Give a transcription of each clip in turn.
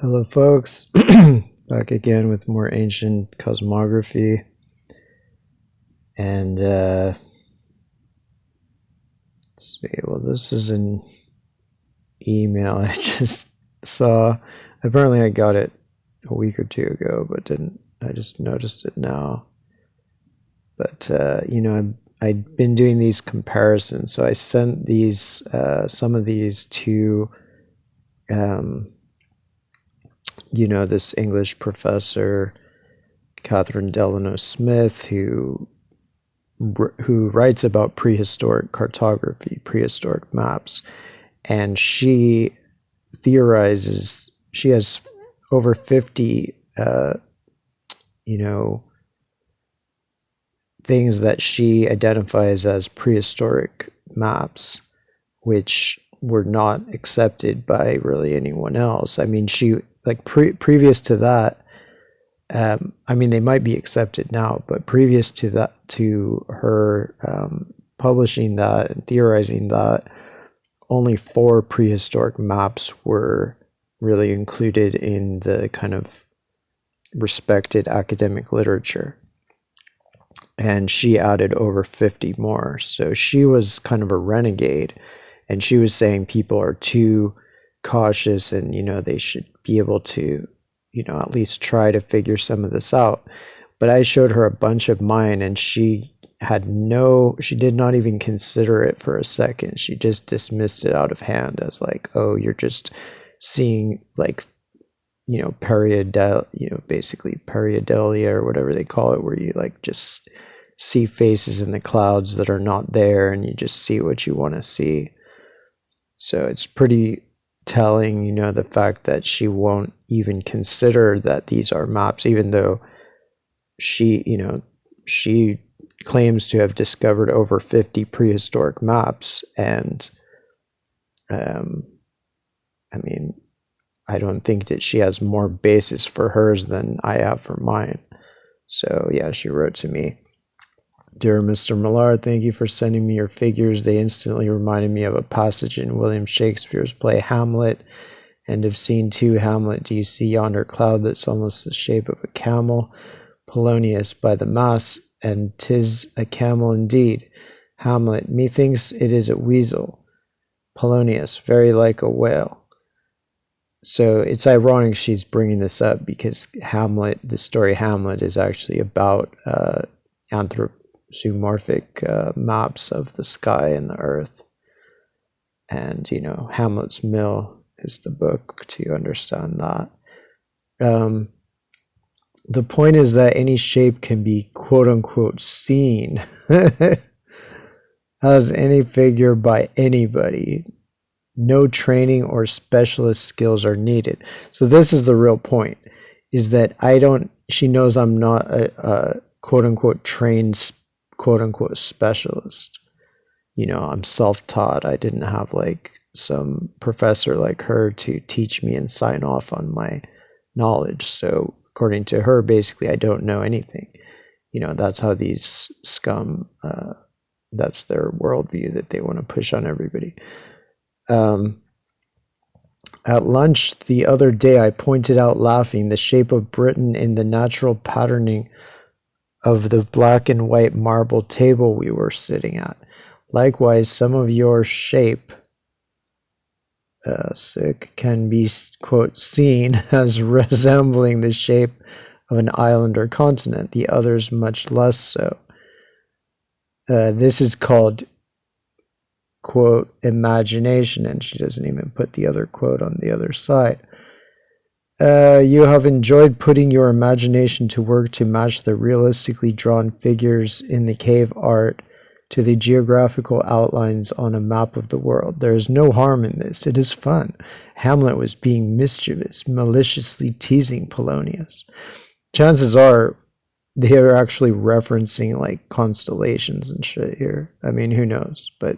Hello, folks. Back again with more ancient cosmography. And let's see. Well, this is an email I just saw. Apparently, I got it a week or two ago, but didn't. I just noticed it now. But I'd been doing these comparisons, so I sent these some of these to this English professor, Catherine Delano Smith, who writes about prehistoric cartography, prehistoric maps, and she theorizes. She has over 50, things that she identifies as prehistoric maps, which were not accepted by really anyone else. I mean, she previous to that. They might be accepted now, but previous to that, to her publishing that and theorizing that, only 4 prehistoric maps were really included in the kind of respected academic literature. And she added over 50 more. So she was kind of a renegade, and she was saying people are too cautious and, they should be able to, at least try to figure some of this out. But I showed her a bunch of mine, and she did not even consider it for a second. She just dismissed it out of hand as like, oh, you're just seeing basically periodelia or whatever they call it, where you just see faces in the clouds that are not there, and you just see what you want to see. So it's pretty telling, the fact that she won't even consider that these are maps, even though she claims to have discovered over 50 prehistoric maps. And I don't think that she has more basis for hers than I have for mine. So yeah, she wrote to me, "Dear Mr. Millard, thank you for sending me your figures. They instantly reminded me of a passage in William Shakespeare's play Hamlet. End of scene 2, Hamlet. Do you see yonder cloud that's almost the shape of a camel? Polonius, by the mass, and 'tis a camel indeed. Hamlet, methinks it is a weasel. Polonius, very like a whale." So it's ironic she's bringing this up, because Hamlet, the story Hamlet, is actually about anthropomorphic maps of the sky and the earth. And, Hamlet's Mill is the book to understand that. The point is that any shape can be quote unquote seen as any figure by anybody. No training or specialist skills are needed. So this is the real point, is that she knows I'm not a quote unquote trained quote unquote specialist. I'm self-taught. I didn't have some professor like her to teach me and sign off on my knowledge. So according to her, basically, I don't know anything. That's how these scum, that's their worldview that they want to push on everybody. At lunch the other day, I pointed out, laughing, the shape of Britain in the natural patterning of the black and white marble table we were sitting at. Likewise, some of your shape can be, quote, seen as resembling the shape of an island or continent, the others much less so. This is called, quote, imagination, and she doesn't even put the other quote on the other side. You have enjoyed putting your imagination to work to match the realistically drawn figures in the cave art to the geographical outlines on a map of the world. There is no harm in this. It is fun. Hamlet was being mischievous, maliciously teasing Polonius. Chances are they are actually referencing constellations and shit here. I mean, who knows? But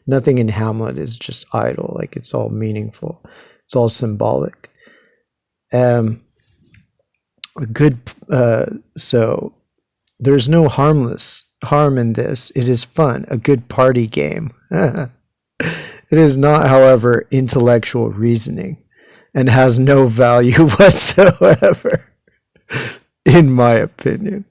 nothing in Hamlet is just idle. It's all meaningful. It's all symbolic. So there's no harm in this. It is fun, a good party game. It is not, however, intellectual reasoning. and has no value whatsoever, in my opinion.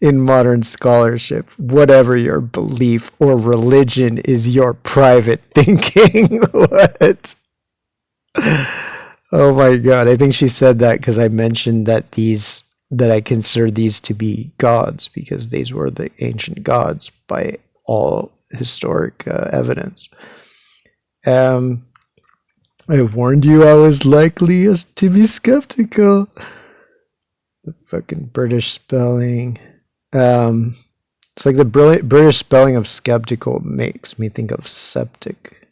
In modern scholarship, whatever your belief or religion is your private thinking. What? Oh my god, I think she said that because I mentioned that I consider these to be gods because these were the ancient gods by all historic evidence. I warned you I was likely to be skeptical. The fucking British spelling. It's like the brilliant British spelling of skeptical makes me think of septic,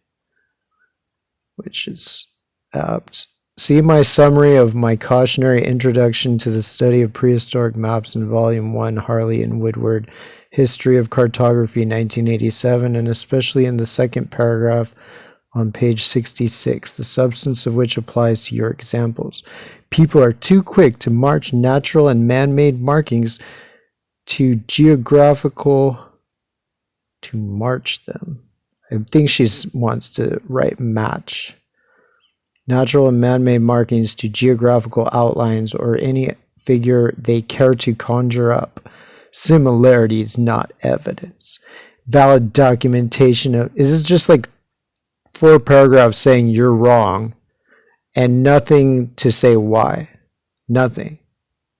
which is apt. See my summary of my cautionary introduction to the study of prehistoric maps in Volume 1, Harley and Woodward, History of Cartography, 1987, and especially in the second paragraph on page 66, the substance of which applies to your examples. People are too quick to march natural and man-made markings to march them. I think she wants to write match. Natural and man-made markings to geographical outlines or any figure they care to conjure up. Similarity is not evidence. Valid documentation of... Is this just like 4 paragraphs saying you're wrong and nothing to say why? Nothing.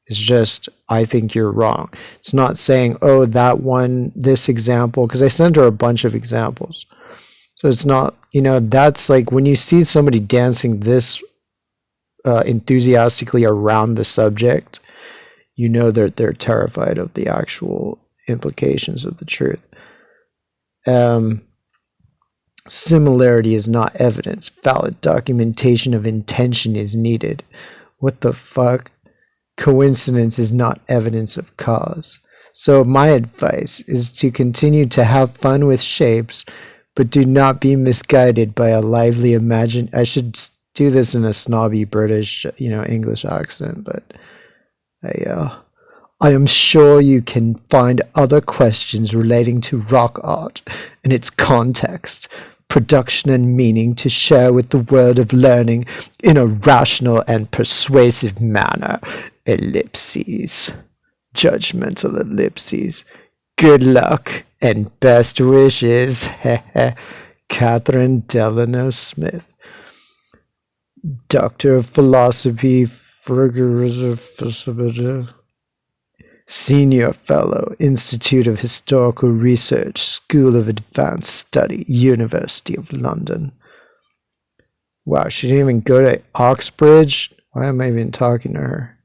It's just, I think you're wrong. It's not saying, oh, that one, this example, because I sent her a bunch of examples. So it's not, that's like when you see somebody dancing this enthusiastically around the subject, they're terrified of the actual implications of the truth. Similarity is not evidence. Valid documentation of intention is needed. What the fuck? Coincidence is not evidence of cause. So my advice is to continue to have fun with shapes, but do not be misguided by a lively imagination. I should do this in a snobby British, English accent, but I am sure you can find other questions relating to rock art and its context, production and meaning to share with the world of learning in a rational and persuasive manner. Ellipses. Judgmental ellipses. Good luck and best wishes. Catherine Delano Smith, Doctor of Philosophy, Senior Fellow, Institute of Historical Research, School of Advanced Study, University of London. Wow, she didn't even go to Oxbridge? Why am I even talking to her?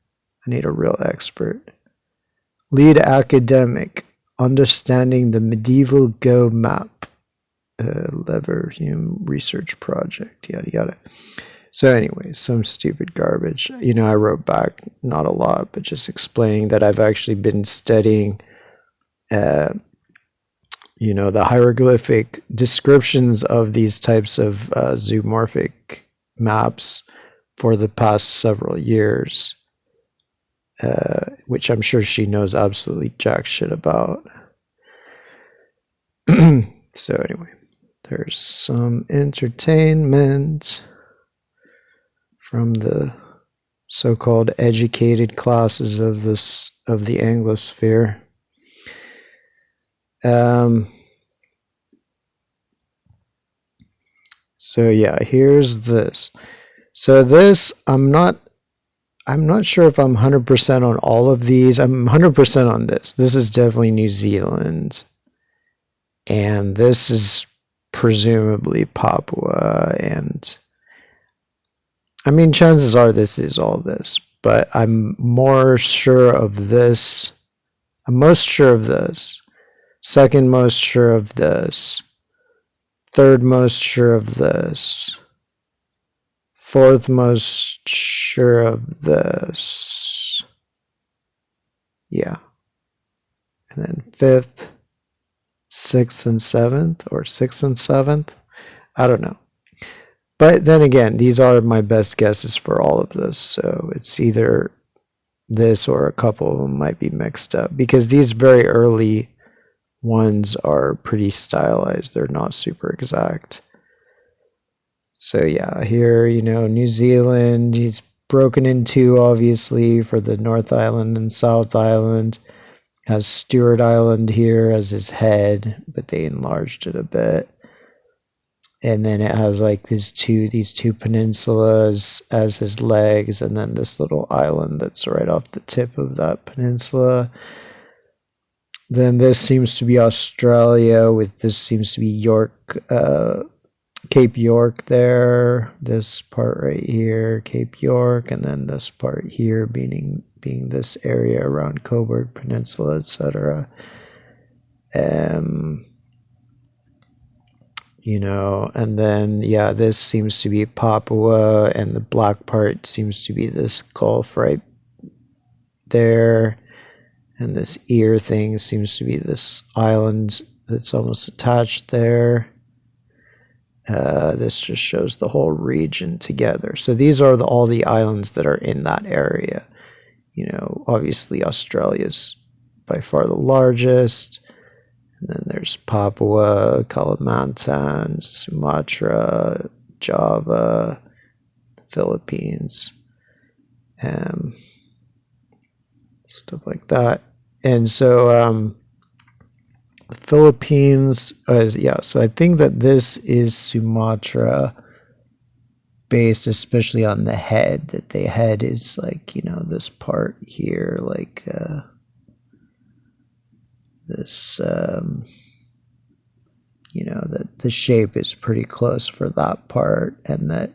I need a real expert. Lead academic, Understanding the Medieval Go Map, Leverhulme Research Project, yada yada. So anyway, some stupid garbage. I wrote back, not a lot, but just explaining that I've actually been studying, the hieroglyphic descriptions of these types of zoomorphic maps for the past several years, which I'm sure she knows absolutely jack shit about. So anyway, there's some entertainment from the so-called educated classes of the Anglosphere. So yeah, here's this. So this, I'm not sure if I'm 100% on all of these. I'm 100% on this. This is definitely New Zealand. And this is presumably Papua, and chances are this is all this, but I'm more sure of this. I'm most sure of this. Second most sure of this. Third most sure of this. Fourth most sure of this. Yeah. And then fifth, sixth, and seventh, or sixth and seventh. I don't know. But then again, these are my best guesses for all of this. So it's either this or a couple of them might be mixed up, because these very early ones are pretty stylized. They're not super exact. So yeah, here, New Zealand, he's broken in two, obviously, for the North Island and South Island. Has Stewart Island here as his head, but they enlarged it a bit. And then it has like these two peninsulas as his legs, and then this little island that's right off the tip of that peninsula. Then this seems to be Australia, with this seems to be York, Cape York there. This part right here, Cape York, and then this part here being this area around Cobourg Peninsula, etc. And then this seems to be Papua, and the black part seems to be this Gulf right there. And this ear thing seems to be this island that's almost attached there. This just shows the whole region together. So these are all the islands that are in that area. Obviously Australia's by far the largest. And then there's Papua, Kalimantan, Sumatra, Java, the Philippines, stuff like that. And so the Philippines, so I think that this is Sumatra based, especially on the head, that the head is like, this part here, like this, that the shape is pretty close for that part, and that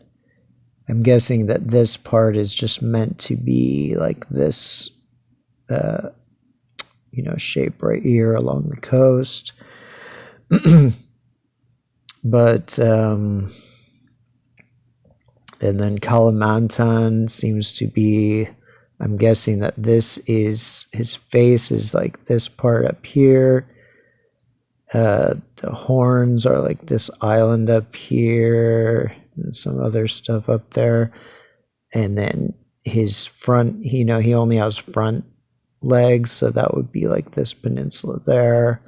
I'm guessing that this part is just meant to be like this, shape right here along the coast. But, and then Kalimantan seems to be, I'm guessing that this is, his face is like this part up here. The horns are like this island up here, and some other stuff up there. And then his front, he only has front legs, so that would be like this peninsula there.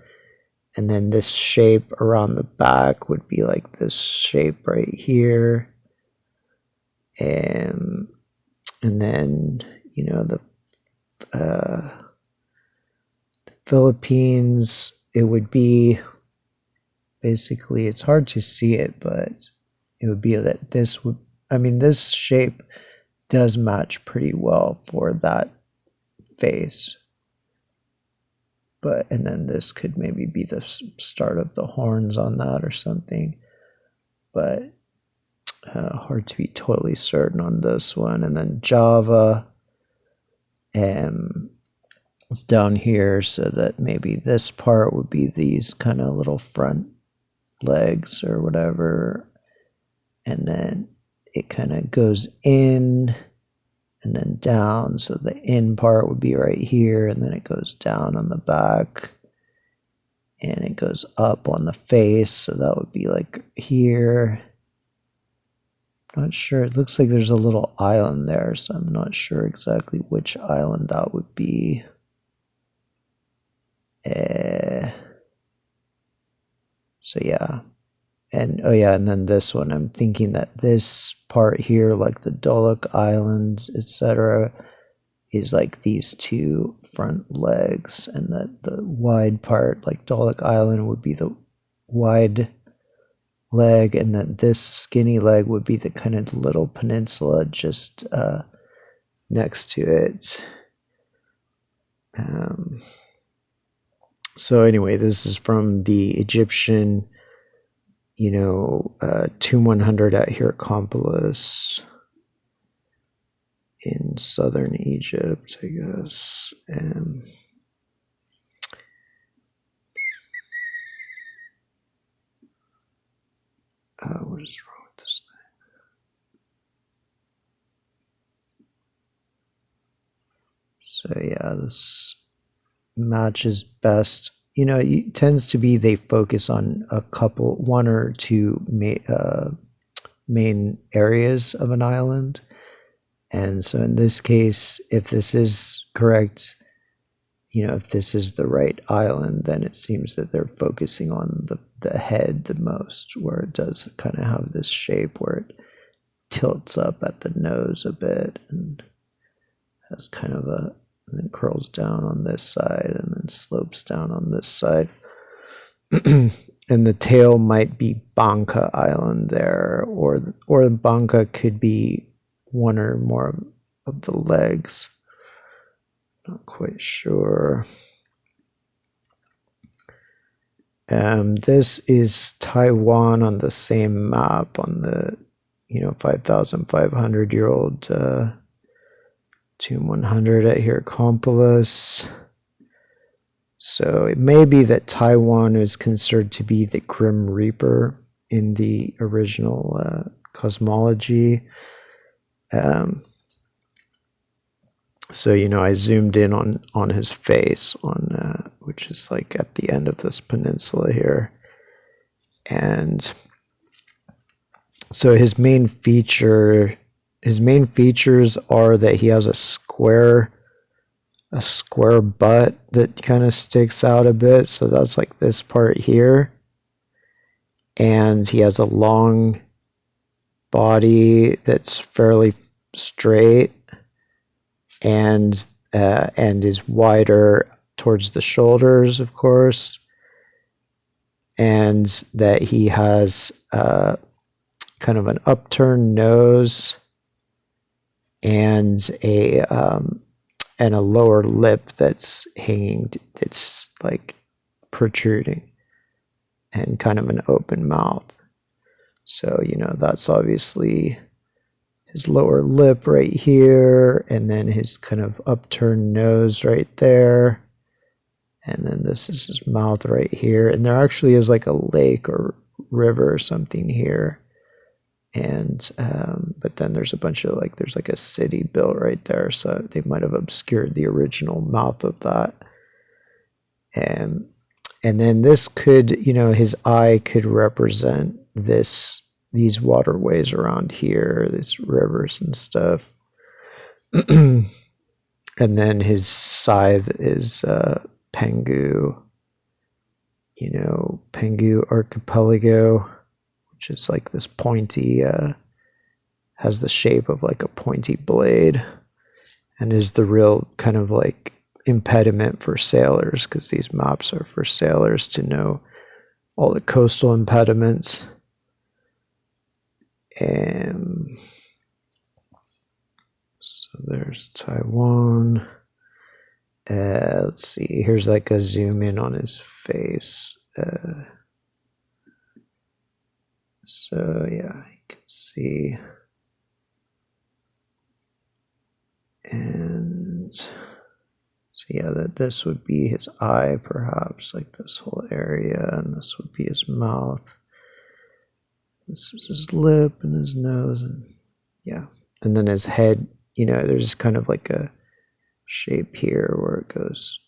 And then this shape around the back would be like this shape right here. And then, the Philippines, it would be basically, it's hard to see it, but it would be that this shape does match pretty well for that face. And then this could maybe be the start of the horns on that or something. But hard to be totally certain on this one. And then Java, it's down here, so that maybe this part would be these kind of little front legs or whatever. And then it kind of goes in and then down, so the in part would be right here, and then it goes down on the back, and it goes up on the face, so that would be like here. Not sure, it looks like there's a little island there, so I'm not sure exactly which island that would be. So yeah. And and then this one, I'm thinking that this part here, like the Dahlak Island, etc., is like these two front legs, and that the wide part, like Dahlak Island, would be the wide leg, and then this skinny leg would be the kind of little peninsula just next to it. So anyway, this is from the Egyptian, Tomb 100 at Hierakonpolis in southern Egypt, I guess. What is wrong with this thing? So yeah, this matches best. It tends to be they focus on one or two main areas of an island. And so in this case, if this is correct, if this is the right island, then it seems that they're focusing on the head the most, where it does kind of have this shape where it tilts up at the nose a bit and has kind of a, and then curls down on this side and then slopes down on this side. And the tail might be Banca Island there, or Banca could be one or more of the legs. Not quite sure. This is Taiwan on the same map on the 5,500-year-old Tomb 100 at Hierakonpolis. So it may be that Taiwan is considered to be the Grim Reaper in the original cosmology. So I zoomed in on his face, which is like at the end of this peninsula here, and so his main features are that he has a square butt that kind of sticks out a bit. So that's like this part here. And he has a long body that's fairly straight and is wider towards the shoulders, of course. And that he has kind of an upturned nose and a lower lip that's hanging, it's like protruding, and kind of an open mouth. So, that's obviously his lower lip right here, and then his kind of upturned nose right there. And then this is his mouth right here. And there actually is like a lake or river or something here. And but then there's a bunch of there's like a city built right there, so they might have obscured the original mouth of that. And then this could, his eye could represent these waterways around here, these rivers and stuff. And then his scythe is Penghu, Penghu Archipelago, which is like this pointy, has the shape of like a pointy blade, and is the real kind of like impediment for sailors, because these maps are for sailors to know all the coastal impediments. And so there's Taiwan. Let's see, here's like a zoom in on his face. So yeah, you can see. And so yeah, that this would be his eye, perhaps, like this whole area, and this would be his mouth. This is his lip and his nose, and yeah. And then his head, there's kind of like a shape here where it goes